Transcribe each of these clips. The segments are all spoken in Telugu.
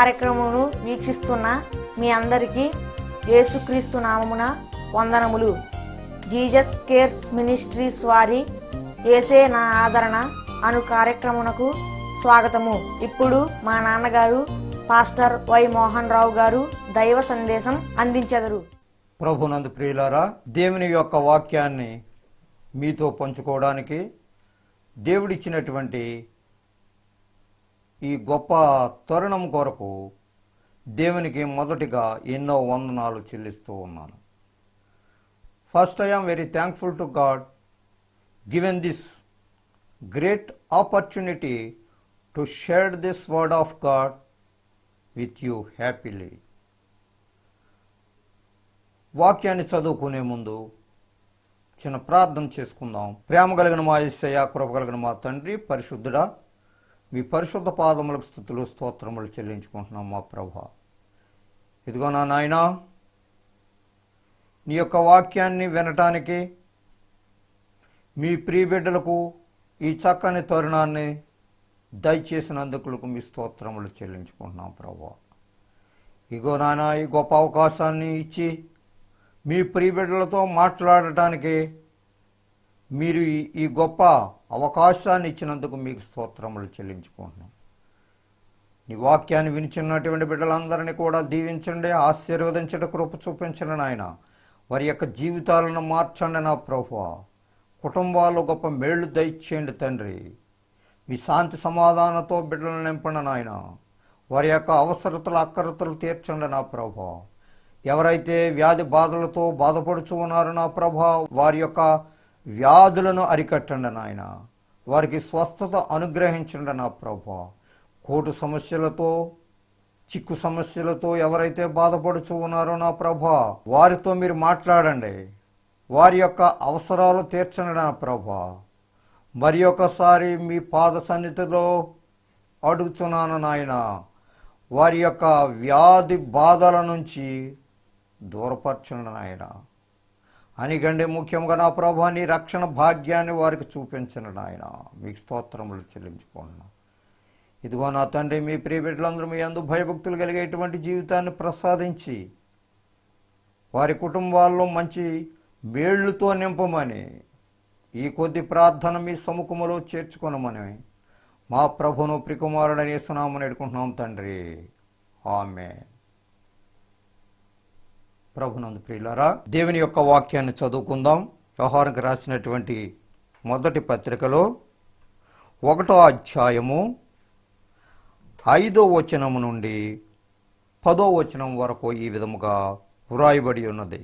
కార్యక్రమమును వీక్షిస్తున్న మీ అందరికీ యేసుక్రీస్తు నామమున వందనములు. జీసస్ కేర్స్ మినిస్ట్రీస్ వారి యేసే నా ఆదరణ అను కార్యక్రమునకు స్వాగతము. ఇప్పుడు మా నాన్నగారు పాస్టర్ వై మోహన్ రావు గారు దైవ సందేశం అందించెదరు. ప్రభునందు ప్రియులారా, దేవుని యొక్క వాక్యాన్ని మీతో పంచుకోవడానికి దేవుడిచ్చినటువంటి ఈ గొప్ప తరుణం కొరకు దేవునికి మొదటిగా ఎన్నో వందనాలు చెల్లిస్తూ ఉన్నాను. First I am very thankful to God given this great opportunity to share this word of God with you happily. వాక్యాన్ని చదువుకునే ముందు చిన్న ప్రార్థన చేసుకుందాం. ప్రేమ కలిగిన మా యేసయ్య, కృప కలిగిన మా తండ్రి, పరిశుద్ధుడా, మీ పరిశుద్ధ పాదములకు స్తుతులు స్తోత్రములు చెల్లించుకుంటున్నాం మా ప్రభువా. ఇదిగో నా నాయనా, నీ యొక్క వాక్యాన్ని వినటానికి మీ ప్రియ బిడ్డలకు ఈ చక్కని తరుణాన్ని దయచేసినందుకు మీ స్తోత్రములు చెల్లించుకుంటున్నాం ప్రభువా. ఇగో నాయనా, ఈ గొప్ప అవకాశాన్ని ఇచ్చి మీ ప్రియ బిడ్డలతో మాట్లాడటానికి మీరు ఈ గొప్ప అవకాశాన్ని ఇచ్చినందుకు మీకు స్తోత్రములు చెల్లించుకుంటున్నాం. నీ వాక్యాన్ని వినిచినటువంటి బిడ్డలందరినీ కూడా దీవించండి, ఆశీర్వదించండి, కృప చూపించండి నాయన. వారి యొక్క జీవితాలను మార్చండి నా ప్రభువా. కుటుంబాల్లో గొప్ప మేళ్లు దయచేయండి తండ్రి. మీ శాంతి సమాధానంతో బిడ్డలను నింపండి నాయన. వారి యొక్క అవసరతలు అక్కరతలు తీర్చండి నా ప్రభువా. ఎవరైతే వ్యాధి బాధలతో బాధపడుచు ఉన్నారో నా ప్రభువా, వారి యొక్క వ్యాధులను అరికట్టండి నాయన. వారికి స్వస్థత అనుగ్రహించండి నా ప్రభువా. కోర్టు సమస్యలతో, చిక్కు సమస్యలతో ఎవరైతే బాధపడుచు ఉన్నారో నా ప్రభువా, వారితో మీరు మాట్లాడండి. వారి యొక్క అవసరాలు తీర్చండి నా ప్రభువా. మరి ఒకసారి మీ పాద సన్నిధిలో అడుగుచున్నాను నాయన. వారి యొక్క వ్యాధి బాధల నుంచి దూరపరచండి నాయన. అనిగండి ముఖ్యంగా నా ప్రభువా, నీ రక్షణ భాగ్యాన్ని వారికి చూపించండి నాయన. మీకు స్తోత్రములు చెల్లించుకోండి. ఇదిగో నా తండ్రి, మీ ప్రియ బిడ్డలందరూ మీ యందు భయభక్తులు కలిగేటువంటి జీవితాన్ని ప్రసాదించి వారి కుటుంబాల్లో మంచి మేళ్లతో నింపమని ఈ కొద్ది ప్రార్థన మీ సముఖములో చేర్చుకొనమని మా ప్రభును ప్రికుమారుడని యేసునామమున వేడుకుంటున్నాం తండ్రి, ఆమేన్. ప్రభునందు ప్రియులారా, దేవుని యొక్క వాక్యాన్ని చదువుకుందాం. యోహానుకు రాసినటువంటి మొదటి పత్రికలో 1వ అధ్యాయము 5వ వచనము నుండి 10వ వచనం వరకు ఈ విధముగా వ్రాయబడి ఉన్నది.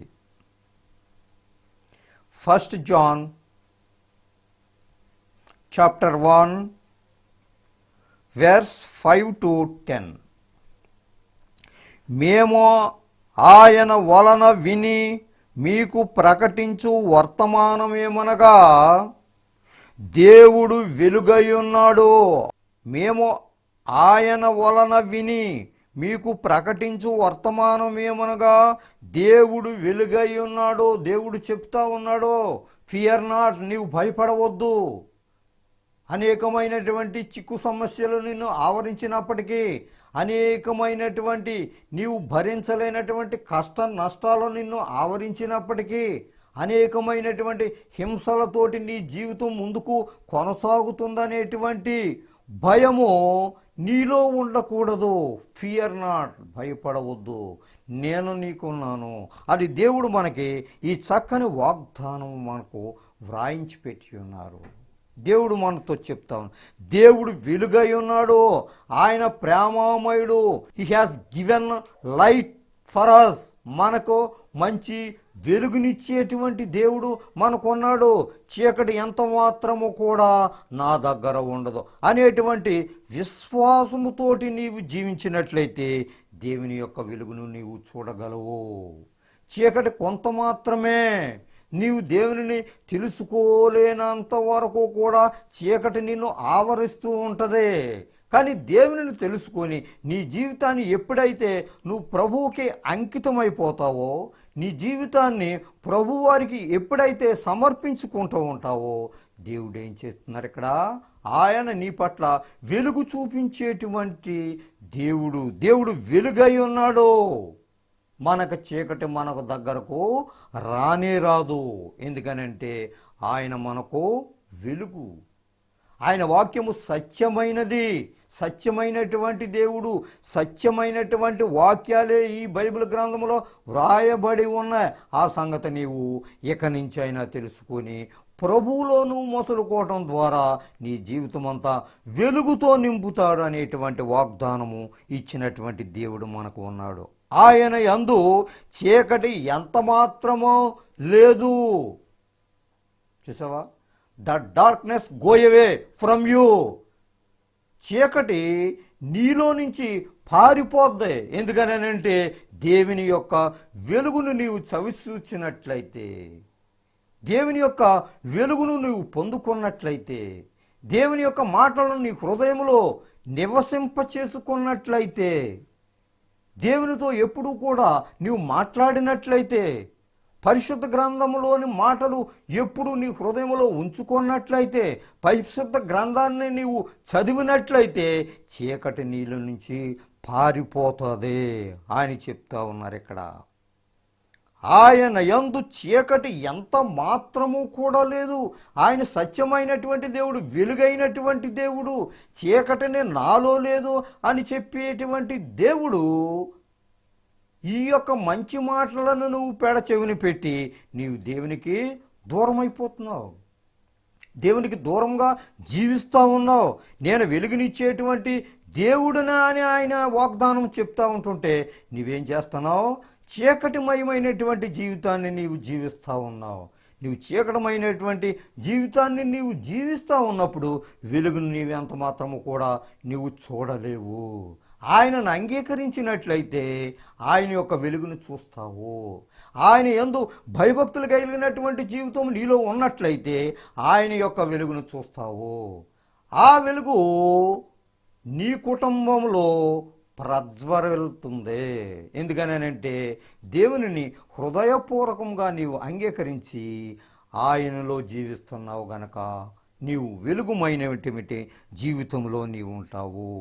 1 John chapter 1 verse 5 to 10. మేము ఆయన వలన విని మీకు ప్రకటించు వర్తమానమేమనగా, దేవుడు వెలుగై ఉన్నాడు. మేము ఆయన వలన విని మీకు ప్రకటించు వర్తమానమేమనగా, దేవుడు వెలుగై ఉన్నాడు. దేవుడు చెప్తా ఉన్నాడు, ఫియర్ నాట్, నీవు భయపడవద్దు. అనేకమైనటువంటి చిక్కు సమస్యలు నిన్ను ఆవరించినప్పటికీ, అనేకమైనటువంటి నీవు భరించలేనటువంటి కష్ట నష్టాలు నిన్ను ఆవరించినప్పటికీ, అనేకమైనటువంటి హింసలతోటి నీ జీవితం ముందుకు కొనసాగుతుందనేటువంటి భయము నీలో ఉండకూడదు. ఫియర్ నాట్, భయపడవద్దు, నేను నీకున్నాను. అది దేవుడు మనకి ఈ చక్కని వాగ్దానం మనకు వ్రాయించి పెట్టి ఉన్నారు. దేవుడు మనతో చెప్తాను, దేవుడు వెలుగై ఉన్నాడు, ఆయన ప్రేమమయుడు. He has given light for us. మనకు మంచి వెలుగునిచ్చేటువంటి దేవుడు మనకున్నాడు. చీకటి ఎంత మాత్రము కూడా నా దగ్గర ఉండదు అనేటువంటి విశ్వాసముతోటి నీవు జీవించినట్లయితే దేవుని యొక్క వెలుగును నీవు చూడగలవు. చీకటి కొంత మాత్రమే. నీవు దేవుని తెలుసుకోలేనంత వరకు కూడా చీకటి నిన్ను ఆవరిస్తూ ఉంటుంది. కానీ దేవుని తెలుసుకొని నీ జీవితాన్ని ఎప్పుడైతే నువ్వు ప్రభువుకి అంకితమైపోతావో, నీ జీవితాన్ని ప్రభువారికి ఎప్పుడైతే సమర్పించుకుంటూ ఉంటావో, దేవుడు ఏం చేస్తున్నారు ఇక్కడ, ఆయన నీ పట్ల వెలుగు చూపించేటువంటి దేవుడు వెలుగై ఉన్నాడు. మనకు చీకటి మనకు దగ్గరకు రానే రాదు. ఎందుకనంటే ఆయన మనకు వెలుగు. ఆయన వాక్యము సత్యమైనది, సత్యమైనటువంటి దేవుడు, సత్యమైనటువంటి వాక్యాలే ఈ బైబిల్ గ్రంథంలో వ్రాయబడి ఉన్నాయి. ఆ సంగతి నీవు ఇక నుంచి అయినా తెలుసుకొని ప్రభువులో నువ్వు మసలుకోవటం ద్వారా నీ జీవితం అంతా వెలుగుతో నింపుతాడు అనేటువంటి వాగ్దానము ఇచ్చినటువంటి దేవుడు మనకు ఉన్నాడు. ఆయన యందు చీకటి ఎంత మాత్రమో లేదు. చూసావా? The darkness go away from you. చీకటి నీలో నుంచి పారిపోద్ది. ఎందుకనంటే దేవుని యొక్క వెలుగును నీవు చవిచూచినట్లయితే, దేవుని యొక్క వెలుగును నీవు పొందుకున్నట్లయితే, దేవుని యొక్క మాటలను నీ హృదయంలో నివసింప చేసుకున్నట్లయితే, దేవునితో ఎప్పుడూ కూడా నీవు మాట్లాడినట్లయితే, పరిశుద్ధ గ్రంథములోని మాటలు ఎప్పుడు నీ హృదయంలో ఉంచుకున్నట్లయితే, పరిశుద్ధ గ్రంథాన్ని నీవు చదివినట్లయితే చీకటి నీళ్ళ నుంచి పారిపోతుంది అని చెప్తా ఉన్నారు ఇక్కడ. ఆయన యందు చీకటి ఎంత మాత్రము కూడా లేదు. ఆయన సత్యమైనటువంటి దేవుడు, వెలుగైనటువంటి దేవుడు. చీకటిని నాలో లేదు అని చెప్పేటువంటి దేవుడు ఈ యొక్క మంచి మాటలను నువ్వు పెడచెవిని పెట్టి నీవు దేవునికి దూరం అయిపోతున్నావు, దేవునికి దూరంగా జీవిస్తూ ఉన్నావు. నేను వెలుగునిచ్చేటువంటి దేవుడునా అని ఆయన వాగ్దానం చెప్తా ఉంటుంటే నీవేం చేస్తున్నావు? చీకటిమయమైనటువంటి జీవితాన్ని నీవు జీవిస్తూ ఉన్నావు. నీవు చీకటమైనటువంటి జీవితాన్ని నీవు జీవిస్తూ ఉన్నప్పుడు వెలుగును నీవు ఎంత మాత్రము కూడా నీవు చూడలేవు. ఆయనను అంగీకరించినట్లయితే ఆయన యొక్క వెలుగును చూస్తావు. ఆయన యందు భయభక్తులు కలిగినటువంటి జీవితం నీలో ఉన్నట్లయితే ఆయన యొక్క వెలుగును చూస్తావు. ఆ వెలుగు నీ కుటుంబంలో ప్రజ్వరిల్లుతుంది. ఎందుకనంటే దేవునిని హృదయపూర్వకంగా నీవు అంగీకరించి ఆయనలో జీవిస్తున్నావు గనక నీవు వెలుగుమైనటువంటి జీవితంలో నీవు ఉంటావు.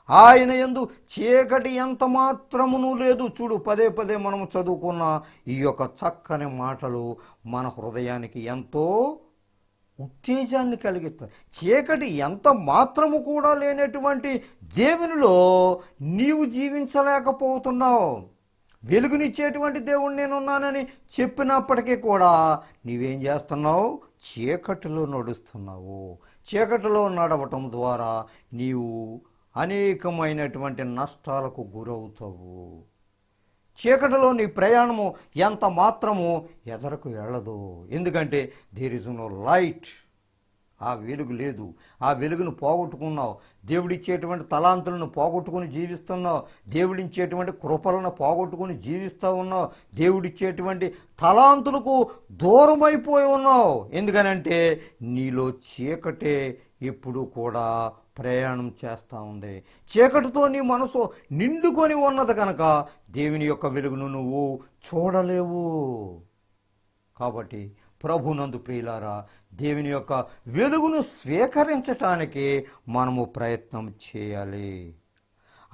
ఆయన యందు చీకటి ఎంత మాత్రమును లేదు. చూడు, పదే పదే మనము చదువుకున్న ఈ యొక్క చక్కని మాటలు మన హృదయానికి ఎంతో ఉత్తేజాన్ని కలిగిస్తాయి. చీకటి ఎంత మాత్రము కూడా లేనటువంటి దేవునిలో నీవు జీవించలేకపోతున్నావు. వెలుగునిచ్చేటువంటి దేవుడు నేనున్నానని చెప్పినప్పటికీ కూడా నీవేం చేస్తున్నావు? చీకటిలో నడుస్తున్నావు. చీకటిలో నడవటం ద్వారా నీవు అనేకమైనటువంటి నష్టాలకు గురవుతావు. చీకటిలో నీ ప్రయాణము ఎంత మాత్రము ఎదరకు వెళ్ళదు. ఎందుకంటే దేర్ ఇస్ నో లైట్. ఆ వెలుగు లేదు. ఆ వెలుగును పోగొట్టుకున్నావు. దేవుడిచ్చేటువంటి తలాంతులను పోగొట్టుకుని జీవిస్తున్నావు. దేవుడిచ్చేటువంటి కృపలను పోగొట్టుకుని జీవిస్తూ ఉన్నావు. దేవుడిచ్చేటువంటి తలాంతులకు దూరమైపోయి ఉన్నావు. ఎందుకనంటే నీలో చీకటే ఎప్పుడు కూడా ప్రయాణం చేస్తూ ఉంది. చీకటితో నీ మనసు నిండుకొని ఉన్నది కనుక దేవుని యొక్క వెలుగును నువ్వు చూడలేవు. కాబట్టి ప్రభునందు ప్రియులారా, దేవుని యొక్క వెలుగును స్వీకరించటానికి మనము ప్రయత్నం చేయాలి.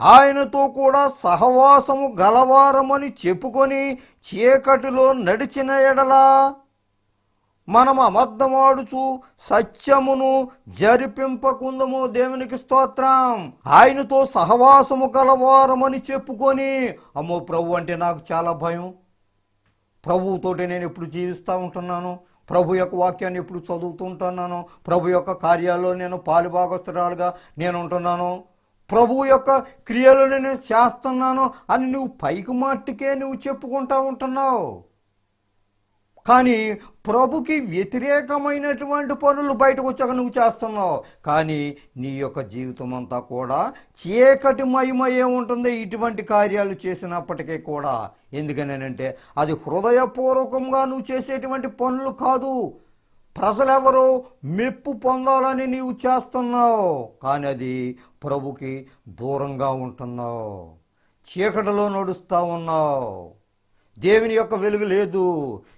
ఆయనతో కూడా సహవాసము గలవారమని చెప్పుకొని చీకటిలో నడిచిన ఎడలా మనము అబద్ధమాడుచు సత్యమును జరిపింపకుందము. దేవునికి స్తోత్రం. ఆయనతో సహవాసము గలవారమని చెప్పుకొని, అమ్మో ప్రభు అంటే నాకు చాలా భయం, ప్రభువుతోటి నేను ఎప్పుడు జీవిస్తూ ఉంటున్నాను, ప్రభు యొక్క వాక్యాన్ని ఎప్పుడు చదువుతూ ఉంటున్నాను, ప్రభు యొక్క కార్యాల్లో నేను పాలుభాగస్తురాలుగా నేను ఉంటున్నాను, ప్రభు యొక్క క్రియలు నేను చేస్తున్నాను అని నువ్వు పైకి మట్టుకే నువ్వు చెప్పుకుంటూ ఉంటున్నావు. కానీ ప్రభుకి వ్యతిరేకమైనటువంటి పనులు బయటకు వచ్చాక నువ్వు చేస్తున్నావు. కానీ నీ యొక్క జీవితం అంతా కూడా చీకటిమయమయ్యే ఉంటుంది ఇటువంటి కార్యాలు చేసినప్పటికీ కూడా. ఎందుకనంటే అది హృదయపూర్వకంగా నువ్వు చేసేటువంటి పనులు కాదు. ప్రజలెవరో మెప్పు పొందాలని నీవు చేస్తున్నావు, కానీ అది ప్రభుకి దూరంగా ఉంటున్నావు. చీకటిలో నడుస్తూ ఉన్నావు. దేవుని యొక్క వెలుగు లేదు.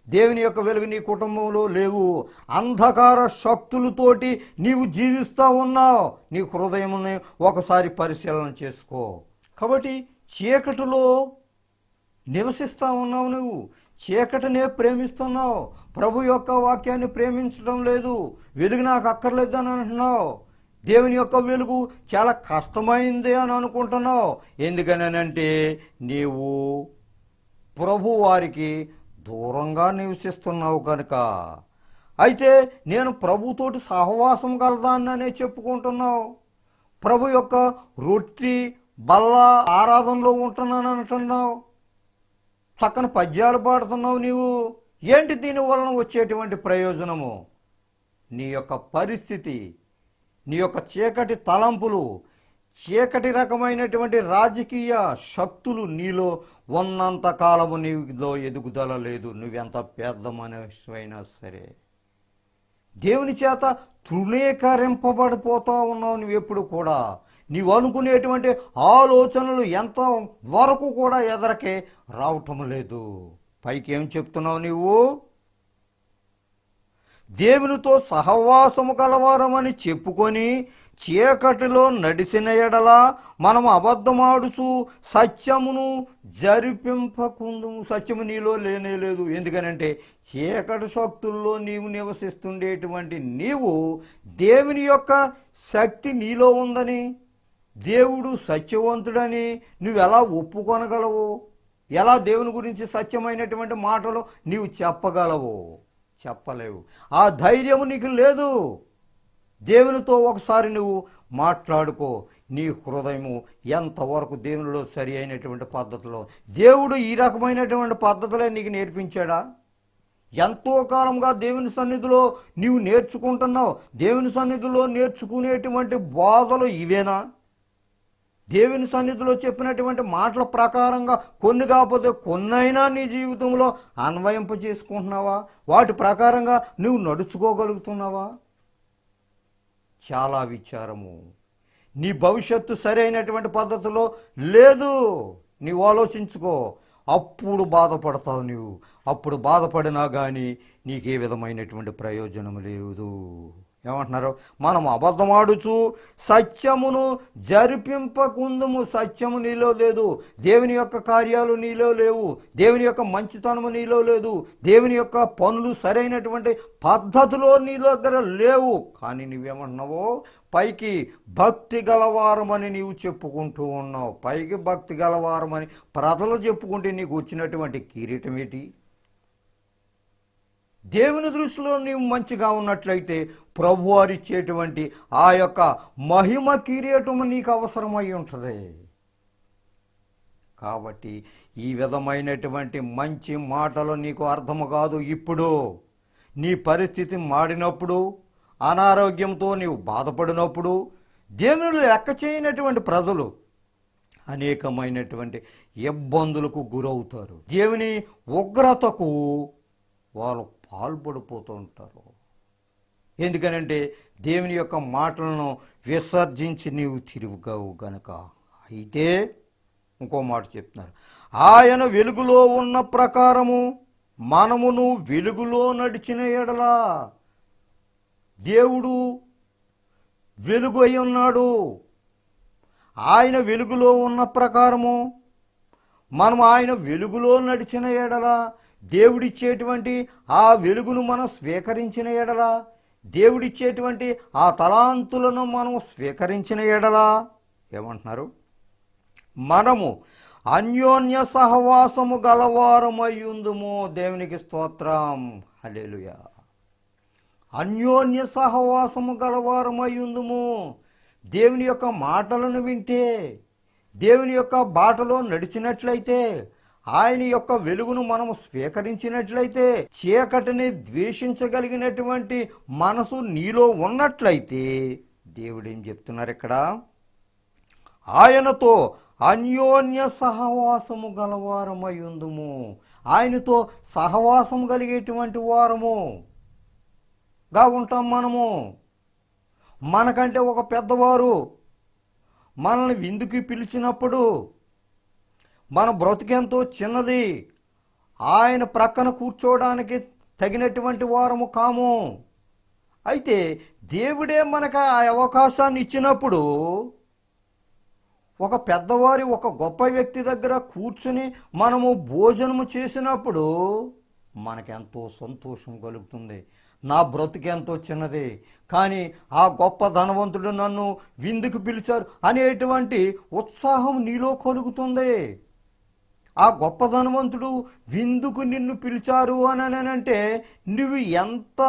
దేవుని యొక్క వెలుగు నీ కుటుంబంలో లేవు. అంధకార శక్తులతోటి నీవు జీవిస్తూ ఉన్నావు. నీ హృదయముని ఒకసారి పరిశీలన చేసుకో. కాబట్టి చీకటిలో నివసిస్తా ఉన్నావు, నువ్వు చీకటినే ప్రేమిస్తున్నావు, ప్రభు యొక్క వాక్యాన్ని ప్రేమించడం లేదు, వెలుగు నాకు అక్కర్లేదు అని అంటున్నావు, దేవుని యొక్క వెలుగు చాలా కష్టమైంది అని అనుకుంటున్నావు. ఎందుకనంటే నీవు ప్రభు వారికి దూరంగా నివసిస్తున్నావు కనుక. అయితే నేను ప్రభుతోటి సహవాసం కలదాన్ననే చెప్పుకుంటున్నావు, ప్రభు యొక్క రొట్టి బల్ల ఆరాధనలో ఉంటున్నాను అంటున్నావు, చక్కని పద్యాలు పాడుతున్నావు. నీవు ఏంటి దీని వలన వచ్చేటువంటి ప్రయోజనము? నీ యొక్క పరిస్థితి, నీ యొక్క చీకటి తలంపులు, చీకటి రకమైనటువంటి రాజకీయ శక్తులు నీలో ఉన్నంత కాలము నీలో ఎదుగుదల లేదు. నువ్వెంత పెద్ద మనిషివైనా సరే దేవుని చేత తృణీకరింపబడిపోతా ఉన్నావు. నువ్వెప్పుడు కూడా నీవు అనుకునేటువంటి ఆలోచనలు ఎంత వరకు కూడా ఎదరకే రావటం లేదు. పైకి ఏం చెప్తున్నావు? నీవు దేవునితో సహవాసము కలవారమని చెప్పుకొని చీకటిలో నడిసిన ఎడల మనము అబద్ధమాడుచు సత్యమును జరిపింపకుందుము. సత్యము నీలో లేనేలేదు. ఎందుకనంటే చీకటి శక్తుల్లో నీవు నివసిస్తుండేటువంటి నీవు దేవుని యొక్క శక్తి నీలో ఉందని, దేవుడు సత్యవంతుడని నువ్వెలా ఒప్పుకొనగలవు? ఎలా దేవుని గురించి సత్యమైనటువంటి మాటలు నీవు చెప్పగలవు? చెప్పలేవు. ఆ ధైర్యము నీకు లేదు. దేవునితో ఒకసారి నువ్వు మాట్లాడుకో. నీ హృదయము ఎంతవరకు దేవునిలో సరి అయినటువంటి పద్ధతిలో, దేవుడు ఈ రకమైనటువంటి పద్ధతులే నీకు నేర్పించాడా? ఎంతో కాలంగా దేవుని సన్నిధిలో నీవు నేర్చుకుంటున్నావు. దేవుని సన్నిధిలో నేర్చుకునేటువంటి బోధలు ఇవేనా? దేవుని సన్నిధిలో చెప్పినటువంటి మాటల ప్రకారంగా కొన్ని కాకపోతే కొన్నైనా నీ జీవితంలో అన్వయింప చేసుకుంటున్నావా? వాటి ప్రకారంగా నువ్వు నడుచుకోగలుగుతున్నావా? చాలా విచారము. నీ భవిష్యత్తు సరైనటువంటి పద్ధతిలో లేదు. నీవు ఆలోచించుకో. అప్పుడు బాధపడతావు నీవు. అప్పుడు బాధపడినా కానీ నీకే విధమైనటువంటి ప్రయోజనం లేదు. ఏమంటున్నారు? మనం అబద్ధమాడుచు సత్యమును జరిపింపకుందుము. సత్యము నీలో లేదు. దేవుని యొక్క కార్యాలు నీలో లేవు. దేవుని యొక్క మంచితనము నీలో లేదు. దేవుని యొక్క పనులు సరైనటువంటి పద్ధతిలో నీలో దగ్గర లేవు. కానీ నువ్వేమంటున్నావో పైకి భక్తి గలవారమని నీవు చెప్పుకుంటూ ఉన్నావు. పైకి భక్తి గలవారమని ప్రజలు చెప్పుకుంటే నీకు వచ్చినటువంటి కిరీటం ఏంటి? దేవుని దృష్టిలో నీవు మంచిగా ఉన్నట్లయితే ప్రభువారు ఇచ్చేటువంటి ఆ యొక్క మహిమ కిరీటము నీకు అవసరమై ఉంటుంది. కాబట్టి ఈ విధమైనటువంటి మంచి మాటలు నీకు అర్థము కాదు. ఇప్పుడు నీ పరిస్థితి మాడినప్పుడు, అనారోగ్యంతో నీవు బాధపడినప్పుడు, దేవుని లెక్క చేయనటువంటి ప్రజలు అనేకమైనటువంటి ఇబ్బందులకు గురవుతారు. దేవుని ఉగ్రతకు వాళ్ళు పాల్పడిపోతూ ఉంటారు. ఎందుకనంటే దేవుని యొక్క మాటలను విసర్జించి నీవు తిరుగుగావు గనక. అయితే ఇంకో మాట చెప్తున్నారు, ఆయన వెలుగులో ఉన్న ప్రకారము మనమును వెలుగులో నడిచిన ఎడలా. దేవుడు వెలుగు అయి ఉన్నాడు. ఆయన వెలుగులో ఉన్న ప్రకారము మనం ఆయన వెలుగులో నడిచిన ఎడలా, దేవుడిచ్చేటువంటి ఆ వెలుగును మనం స్వీకరించిన ఎడలా, దేవుడిచ్చేటువంటి ఆ తలాంతులను మనం స్వీకరించిన ఎడలా ఏమంటున్నారు? మనము అన్యోన్య సహవాసము గలవారమయ్యుందుము. దేవునికి స్తోత్రం. హల్లెలూయా. అన్యోన్య సహవాసము గలవారమయ్యుందుము. దేవుని యొక్క మాటలను వింటే, దేవుని యొక్క బాటలో నడిచినట్లయితే, ఆయన యొక్క వెలుగును మనము స్వీకరించినట్లయితే, చీకటిని ద్వేషించగలిగినటువంటి మనసు నీలో ఉన్నట్లయితే, దేవుడు ఏం చెప్తున్నారు ఇక్కడ? ఆయనతో అన్యోన్య సహవాసము గలవారమయ్యుందుము. ఆయనతో సహవాసం కలిగేటువంటి వారముగా ఉంటాం మనము. మనకంటే ఒక పెద్దవారు మనల్ని విందుకి పిలిచినప్పుడు మన బ్రతికెంతో చిన్నది, ఆయన ప్రక్కన కూర్చోవడానికి తగినటువంటి వారము కాము. అయితే దేవుడే మనకు ఆ అవకాశాన్ని ఇచ్చినప్పుడు ఒక పెద్దవారి ఒక గొప్ప వ్యక్తి దగ్గర కూర్చుని మనము భోజనము చేసినప్పుడు మనకెంతో సంతోషం కలుగుతుంది. నా బ్రతుకెంతో చిన్నది, కానీ ఆ గొప్ప ధనవంతుడు నన్ను విందుకు పిలిచారు అనేటువంటి ఉత్సాహం నీలో కలుగుతుంది. ఆ గొప్ప ధనవంతుడు విందుకు నిన్ను పిలిచారు అని అంటే నువ్వు ఎంత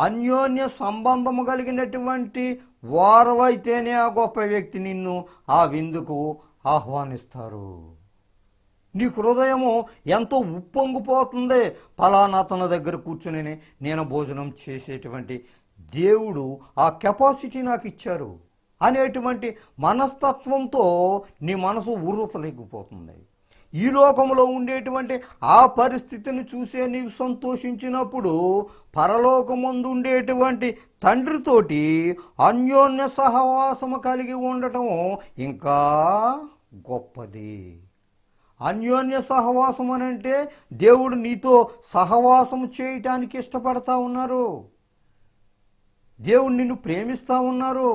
అన్యోన్య సంబంధము కలిగినటువంటి వారవైతేనే ఆ గొప్ప వ్యక్తి నిన్ను ఆ విందుకు ఆహ్వానిస్తారు. నీ హృదయము ఎంతో ఉప్పొంగిపోతుంది. ఫలానా తన దగ్గర కూర్చుని నేను భోజనం చేసేటువంటి దేవుడు ఆ కెపాసిటీ నాకు ఇచ్చారు అనేటువంటి మనస్తత్వంతో నీ మనసు ఉర్రతలేకపోతుంది. ఈ లోకంలో ఉండేటువంటి ఆ పరిస్థితిని చూసే నీవు సంతోషించినప్పుడు పరలోకమందు ఉండేటువంటి తండ్రితోటి అన్యోన్య సహవాసము కలిగి ఉండటం ఇంకా గొప్పది. అన్యోన్య సహవాసం అనంటే దేవుడు నీతో సహవాసం చేయటానికి ఇష్టపడతా ఉన్నారు. దేవుడు నిన్ను ప్రేమిస్తూ ఉన్నారు.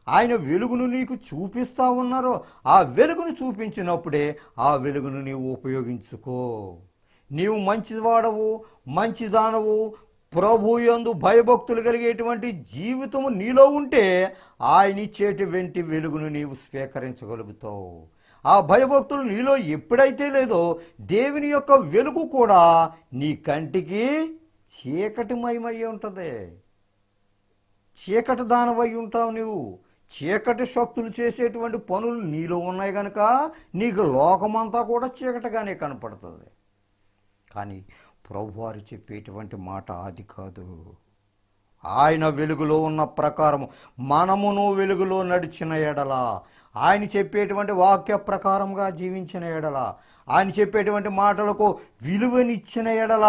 ఆయన వెలుగును నీకు చూపిస్తూ ఉన్నారు. ఆ వెలుగును చూపించినప్పుడే ఆ వెలుగును నీవు ఉపయోగించుకో. నీవు మంచివాడవు, మంచిదానవు, ప్రభు యందు భయభక్తులు కలిగేటువంటి జీవితము నీలో ఉంటే ఆయన ఇచ్చేటువంటి వెలుగును నీవు స్వీకరించగలుగుతావు. ఆ భయభక్తులు నీలో ఎప్పుడైతే లేదో దేవుని యొక్క వెలుగు కూడా నీ కంటికి చీకటిమయమై ఉంటుంది. చీకటి దానవై ఉంటావు. నీవు చీకటి శక్తులు చేసేటువంటి పనులు నీలో ఉన్నాయి కనుక నీకు లోకమంతా కూడా చీకటిగానే కనపడుతుంది. కానీ ప్రభువారు చెప్పేటువంటి మాట అది కాదు. ఆయన వెలుగులో ఉన్న ప్రకారం మనమును వెలుగులో నడిచిన ఎడల, ఆయన చెప్పేటువంటి వాక్య ప్రకారంగా జీవించిన ఎడల, ఆయన చెప్పేటువంటి మాటలకు విలువనిచ్చిన ఎడల,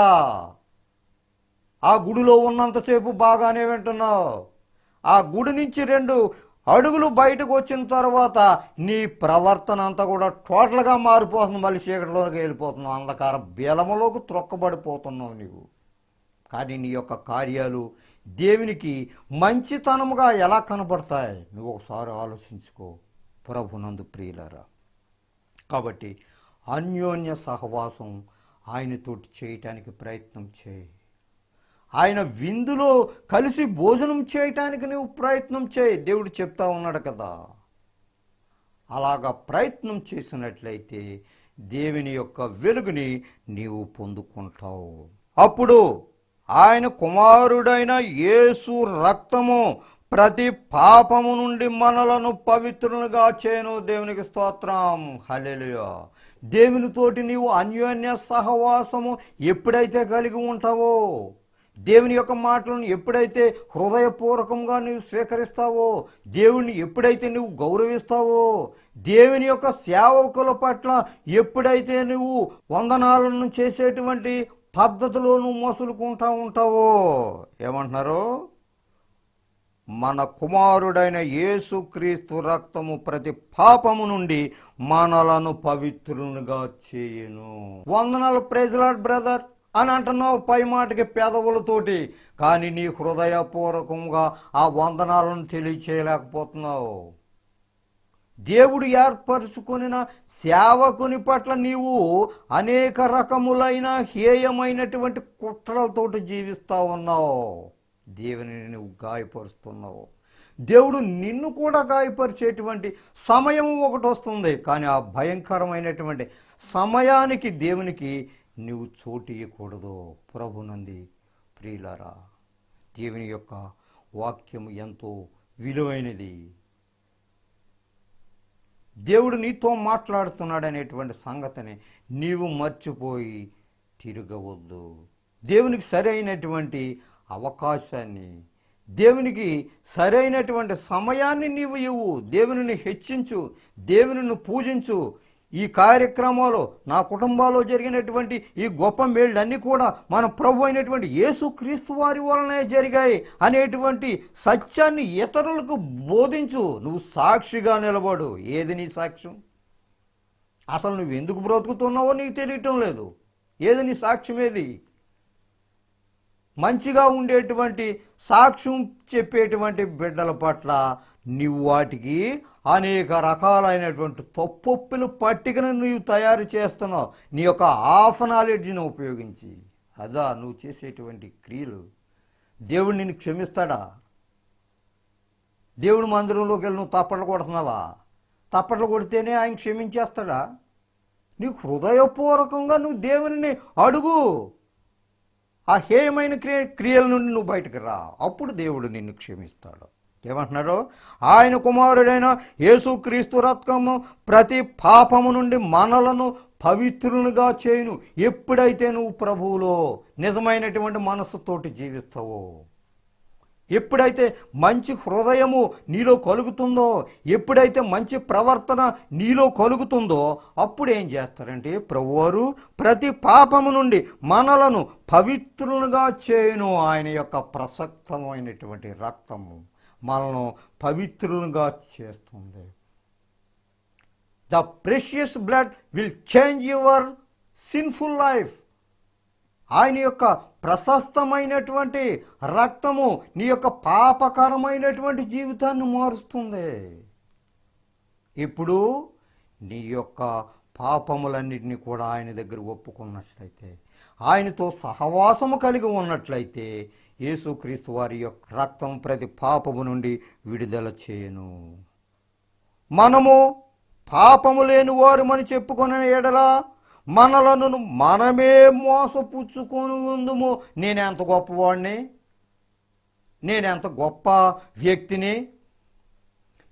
ఆ గుడిలో ఉన్నంతసేపు బాగానే వింటున్నావు. ఆ గుడి నుంచి 2 అడుగులు బయటకు వచ్చిన తర్వాత నీ ప్రవర్తన అంతా కూడా టోటల్గా మారిపోతుంది. మళ్ళీ చీకటిలోకి వెళ్ళిపోతున్నావు, అంధకార బేలములోకి త్రొక్కబడిపోతున్నావు నీవు. కానీ నీ యొక్క కార్యాలు దేవునికి మంచితనముగా ఎలా కనబడతాయి నువ్వు ఒకసారి ఆలోచించుకో ప్రభునందు ప్రియులారా. కాబట్టి అన్యోన్య సహవాసం ఆయనతోటి చేయటానికి ప్రయత్నం చేయి. ఆయన విందులో కలిసి భోజనం చేయటానికి నువ్వు ప్రయత్నం చేయి. దేవుడు చెప్తా ఉన్నాడు కదా. అలాగా ప్రయత్నం చేసినట్లయితే దేవుని యొక్క వెలుగుని నీవు పొందుకుంటావు. అప్పుడు ఆయన కుమారుడైన యేసు రక్తము ప్రతి పాపము నుండి మనలను పవిత్రులుగా చేయను. దేవునికి స్తోత్రం, హల్లెలూయా. దేవునితోటి నీవు అన్యోన్య సహవాసము ఎప్పుడైతే కలిగి ఉంటావో, దేవుని యొక్క మాటలను ఎప్పుడైతే హృదయపూర్వకంగా నువ్వు స్వీకరిస్తావో, దేవుని ఎప్పుడైతే నువ్వు గౌరవిస్తావో, దేవుని యొక్క సేవకుల పట్ల ఎప్పుడైతే నువ్వు వందనాలను చేసేటువంటి పద్ధతిలో నువ్వు మసులుకుంటా ఉంటావో, ఏమంటున్నారు? మన కుమారుడైన యేసుక్రీస్తు రక్తము ప్రతి పాపము నుండి మనలను పవిత్రులుగా చేయను. వందనాలు, ప్రైజ్ లార్డ్ బ్రదర్ అని అంటున్నావు పై మాటకి పెదవులతోటి, కానీ నీ హృదయపూర్వకంగా ఆ వందనాలను తెలియచేయలేకపోతున్నావు. దేవుడు ఏర్పరచుకొనిన సేవకుని పట్ల నీవు అనేక రకములైన హేయమైనటువంటి కుట్రలతోటి జీవిస్తూ ఉన్నావు. దేవుని నువ్వు గాయపరుస్తున్నావు. దేవుడు నిన్ను కూడా గాయపరిచేటువంటి సమయం ఒకటి వస్తుంది. కానీ ఆ భయంకరమైనటువంటి సమయానికి దేవునికి నువ్వు చోటు ఇవ్వకూడదు. ప్రభునంది ప్రియులారా, దేవుని యొక్క వాక్యం ఎంతో విలువైనది. దేవుడు నీతో మాట్లాడుతున్నాడు అనేటువంటి సంగతిని నీవు మర్చిపోయి తిరగవద్దు. దేవునికి సరైనటువంటి అవకాశాన్ని, దేవునికి సరైనటువంటి సమయాన్ని నీవు ఇవ్వు. దేవునిని హెచ్చించు, దేవునిని పూజించు. ఈ కార్యక్రమాలు నా కుటుంబాల్లో జరిగినటువంటి ఈ గొప్ప మేళ్ళన్నీ కూడా మన ప్రభు అయినటువంటి యేసుక్రీస్తు వారి వలనే జరిగాయి అనేటువంటి సత్యాన్ని ఇతరులకు బోధించు. నువ్వు సాక్షిగా నిలబడు. ఏది నీ సాక్ష్యం? అసలు నువ్వు ఎందుకు బ్రతుకుతున్నావో నీకు తెలియటం లేదు. ఏది నీ సాక్ష్యం? ఏది మంచిగా ఉండేటువంటి సాక్ష్యం చెప్పేటువంటి బిడ్డల పట్ల నీవు వాటికి అనేక రకాలైనటువంటి తప్పొప్పుల పట్టికను నీవు తయారు చేస్తున్నావు నీ యొక్క హాఫ్ నాలెడ్జ్ని ఉపయోగించి. అదా నువ్వు చేసేటువంటి క్రియలు. దేవుడు నిన్ను క్షమిస్తాడా? దేవుడి మందిరంలోకి వెళ్ళి నువ్వు తప్పట్లు కొడుతున్నావా? తప్పట్లు కొడితేనే ఆయన క్షమించేస్తాడా? నీకు హృదయపూర్వకంగా నువ్వు దేవుని అడుగు. ఆ హేయమైన క్రియల నుండి నువ్వు బయటకు రా, అప్పుడు దేవుడు నిన్ను క్షమిస్తాడు. ఏమంటున్నాడు? ఆయన కుమారుడైన యేసుక్రీస్తు రక్తము ప్రతి పాపము నుండి మనలను పవిత్రులుగా చేయును. ఎప్పుడైతే నువ్వు ప్రభువులో నిజమైనటువంటి మనస్సుతోటి జీవిస్తావో, ఎప్పుడైతే మంచి హృదయము నీలో కలుగుతుందో, ఎప్పుడైతే మంచి ప్రవర్తన నీలో కలుగుతుందో, అప్పుడు ఏం చేస్తారంటే ప్రభువారు ప్రతి పాపము నుండి మనలను పవిత్రులుగా చేయును. ఆయన యొక్క ప్రసక్తమైనటువంటి రక్తము మనను పవిత్రులుగా చేస్తుంది. The precious blood will change your sinful life. ఆయన యొక్క ప్రశస్తమైనటువంటి రక్తము నీ యొక్క పాపకరమైనటువంటి జీవితాన్ని మారుస్తుంది. ఇప్పుడు నీ యొక్క పాపములన్నిటినీ కూడా ఆయన దగ్గర ఒప్పుకున్నట్లయితే, ఆయనతో సహవాసము కలిగి ఉన్నట్లయితే, యేసుక్రీస్తు వారి యొక్క రక్తం ప్రతి పాపము నుండి విడుదల చేయను. మనము పాపము లేని వారమని చెప్పుకునే ఎడల మనలను మనమే మోసపుచ్చుకొని ఉందుము. నేనెంత గొప్పవాడిని, నేనెంత గొప్ప వ్యక్తిని,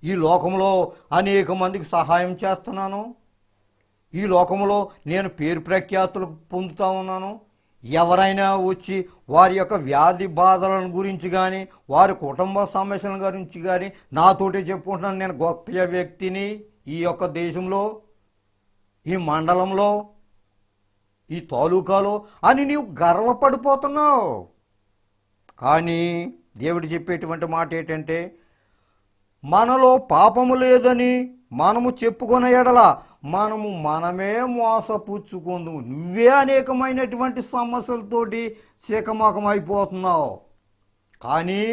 ఈ లోకంలో అనేక మందికి సహాయం చేస్తున్నాను, ఈ లోకంలో నేను పేరు ప్రఖ్యాతులు పొందుతా ఉన్నాను. ఎవరైనా వచ్చి వారి యొక్క వ్యాధి బాధల గురించి కానీ వారి కుటుంబ సమస్యల గురించి కానీ నాతోటే చెప్పుకుంటున్నాను, నేను గొప్ప వ్యక్తిని ఈ యొక్క దేశంలో, ఈ మండలంలో, ఈ తాలూకాలో అని నీవు గర్వపడిపోతున్నావు. కానీ దేవుడు చెప్పేటువంటి మాట ఏంటంటే, మనలో పాపము లేదని మనము చెప్పుకున్న ఎడల మనమే మోసపుచ్చుకుందు. నువ్వే అనేకమైనటువంటి సమస్యలతోటి శిఖమకమైపోతున్నావు. కానీ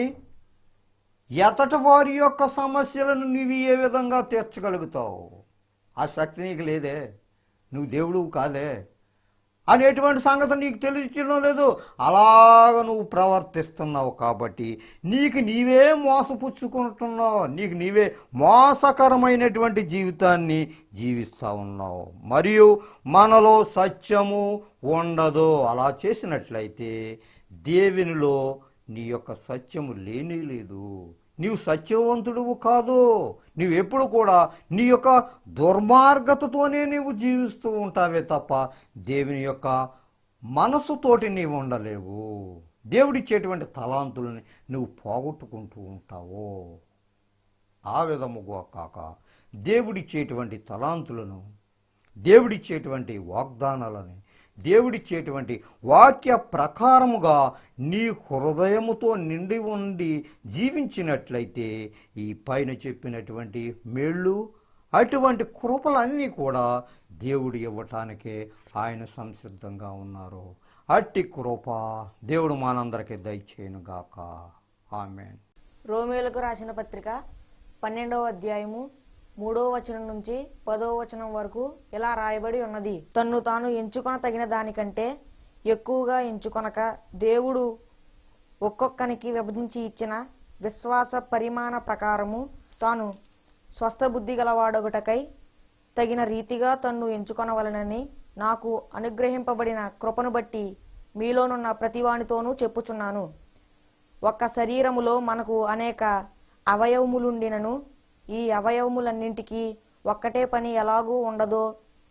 ఎతటి వారి యొక్క సమస్యలను నువ్వు ఏ విధంగా తీర్చగలుగుతావు? ఆ శక్తి నీకు లేదే, నువ్వు దేవుడు కాదే అనేటువంటి సంగతి నీకు తెలియడం లేదు. అలాగ నువ్వు ప్రవర్తిస్తున్నావు కాబట్టి నీకు నీవే మోసపుచ్చుకుంటున్నావు, నీకు నీవే మోసకరమైనటువంటి జీవితాన్ని జీవిస్తూ ఉన్నావు. మరియు మనలో సత్యము ఉండదు. అలా చేసినట్లయితే దేవునిలో నీ యొక్క సత్యము లేనే లేదు. నీవు సత్యవంతుడువు కాదు. నీవెప్పుడు కూడా నీ యొక్క దుర్మార్గతతోనే నీవు జీవిస్తూ ఉంటావే తప్ప దేవుని యొక్క మనసుతోటి నీవు ఉండలేవు. దేవుడిచ్చేటువంటి తలాంతులని నువ్వు పోగొట్టుకుంటూ ఉంటావు. ఆ విధముగా కాక దేవుడిచ్చేటువంటి తలాంతులను, దేవుడిచ్చేటువంటి వాగ్దానాలని, దేవుడిచ్చేటువంటి వాక్య ప్రకారముగా నీ హృదయముతో నిండి ఉండి జీవించినట్లయితే ఈ పైన చెప్పినటువంటి మేళ్ళు, అటువంటి కృపలన్నీ కూడా దేవుడు ఇవ్వటానికే ఆయన సంసిద్ధంగా ఉన్నారు. అట్టి కృప దేవుడు మనందరికీ దయచేయునుగాక. ఆమేన్. రోమేయులకు రాసిన పత్రిక 12వ అధ్యాయము 3వ వచనం నుంచి 10వ వచనం వరకు ఇలా రాయబడి ఉన్నది. తన్ను తాను ఎంచుకొన తగిన దానికంటే ఎక్కువగా ఎంచుకొనక దేవుడు ఒక్కొక్కనికి విభజించి ఇచ్చిన విశ్వాస పరిమాణ ప్రకారము తాను స్వస్థ బుద్ధి గలవాడొకటకై తగిన రీతిగా తన్ను ఎంచుకొనవలనని నాకు అనుగ్రహింపబడిన కృపను బట్టి మీలోనున్న ప్రతివానితోనూ చెప్పుచున్నాను. ఒక్క శరీరములో మనకు అనేక అవయవములుండినను ఈ అవయవములన్నింటికీ ఒక్కటే పని ఎలాగూ ఉండదో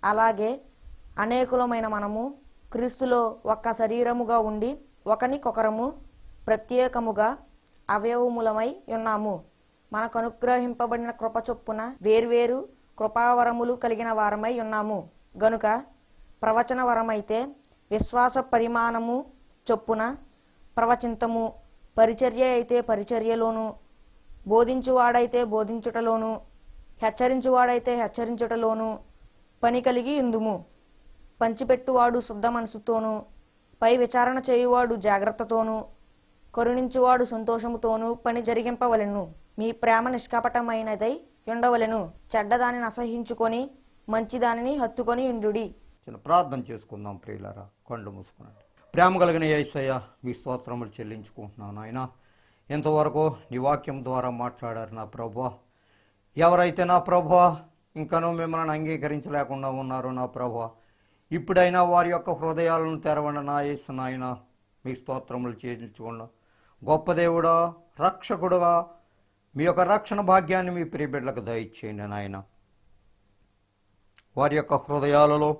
అలాగే అనేకులమైన మనము క్రీస్తులో ఒక్క శరీరముగా ఉండి ఒకనికొకరము ప్రత్యేకముగా అవయవములమై ఉన్నాము. మనకు అనుగ్రహింపబడిన కృప చొప్పున వేర్వేరు కృపావరములు కలిగిన వారమై ఉన్నాము గనుక ప్రవచన వరమైతే విశ్వాస పరిమాణము చొప్పున ప్రవచింతము, పరిచర్య అయితే పరిచర్యలోను, బోధించువాడైతే బోధించుటలోను, హెచ్చరించువాడైతే హెచ్చరించుటలోను పని కలిగి ఉందుము. పంచిపెట్టువాడు శుద్ధ మనసుతోనూ, పై విచారణ చేయువాడు జాగ్రత్తతోనూ, కరుణించువాడు సంతోషముతోనూ పని జరిగింపవలెను. మీ ప్రేమ నిష్కపటమైనదై ఉండవలెను. చెడ్డదానిని అసహించుకొని మంచిదానిని హత్తుకొని ఉండుడి. చిన్న ప్రార్థన చేసుకుందాం ప్రియులారా, కళ్ళు మూసుకునండి. ప్రేమ కలిగిన యేసయ్య, మీ స్తోత్రములు చెల్లించుకుంటున్నాను ఆయన. ఇంతవరకు నీ వాక్యం ద్వారా మాట్లాడారు నా ప్రభువా. ఎవరైతే నా ప్రభువా ఇంకనూ మిమ్మల్ని అంగీకరించలేకుండా ఉన్నారో నా ప్రభువా, ఇప్పుడైనా వారి యొక్క హృదయాలను తెరవండి నా యేసు నాయన. మీ స్తోత్రములు చెల్లించుకున్నాం. గొప్ప దేవుడా, రక్షకుడుగా మీ యొక్క రక్షణ భాగ్యాన్ని మీ ప్రియబిడ్డలకు దయచేయండి నాయన. వారి యొక్క హృదయాలలో,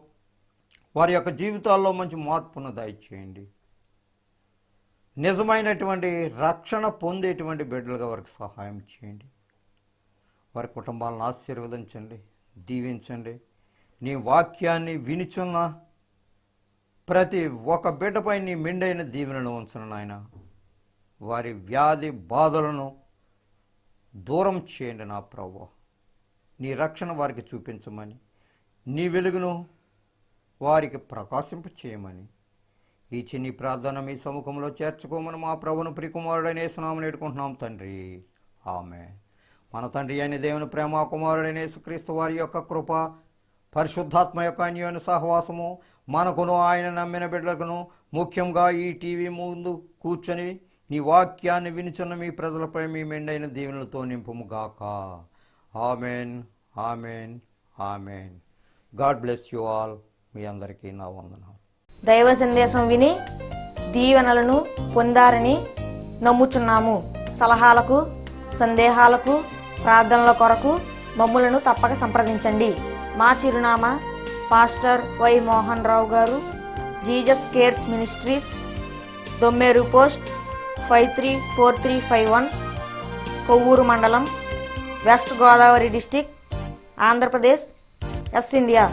వారి యొక్క జీవితాల్లో మంచి మార్పును దయచేయండి. నిజమైనటువంటి రక్షణ పొందేటువంటి బిడ్డలుగా వారికి సహాయం చేయండి. వారి కుటుంబాలను ఆశీర్వదించండి, దీవించండి. నీ వాక్యాన్ని వినిచున్న ప్రతి ఒక్క బిడ్డపై నీ మెండైన దీవెనను ఉంచను నాయన. వారి వ్యాధి బాధలను దూరం చేయండి నా ప్రభువా. నీ రక్షణ వారికి చూపించమని, నీ వెలుగును వారికి ప్రకాశింప చేయమని ఈ చిన్ని ప్రార్థన మీ సముఖంలో చేర్చుకోమని మా ప్రభువును ప్రియకుమారుడైన యేసునామమున వేడుకుంటున్నాం తండ్రి, ఆమేన్. మన తండ్రి అయిన దేవుని ప్రేమ, కుమారుడైన యేసుక్రీస్తు వారి యొక్క కృప, పరిశుద్ధాత్మ యొక్క అన్యోన్య సహవాసము మనకును ఆయన నమ్మిన బిడ్డలకును, ముఖ్యంగా ఈ టీవీ ముందు కూర్చొని నీ వాక్యాన్ని వినిచున్న మీ ప్రజలపై మీ మెండైన దీవెనలతో నింపుము గాక. Amen, amen, amen. God bless you all. మీ అందరికీ నా వందనాలు. దైవ సందేశం విని దీవెనలను పొందారని నమ్ముచున్నాము. సలహాలకు, సందేహాలకు, ప్రార్థనల కొరకు మమ్ములను తప్పక సంప్రదించండి. మా చిరునామా pastor Y Mohan Rao garu, Jesus cares ministries, Dommeru post 534351, Kovvur మండలం, west Godavari district, Andhra Pradesh, S India.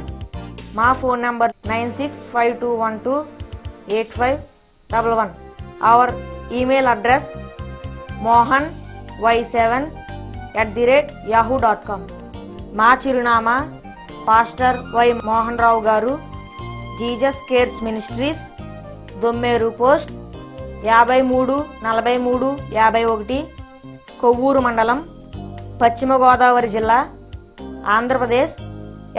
మా phone number 9652128511. Our email address mohany7@yahoo.com. మా చిరునామా pastor Y Mohan Rao garu, Jesus cares ministries, Dommeru post 534351, Kovvur మండలం, పశ్చిమ గోదావరి జిల్లా, ఆంధ్రప్రదేశ్,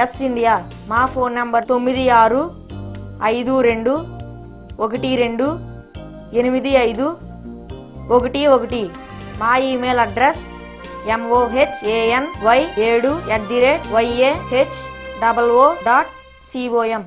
ఎస్ ఇండియా. మా ఫోన్ నంబర్ 9652128511. మా ఈమెయిల్ అడ్రస్ mohany7@yahoo.com.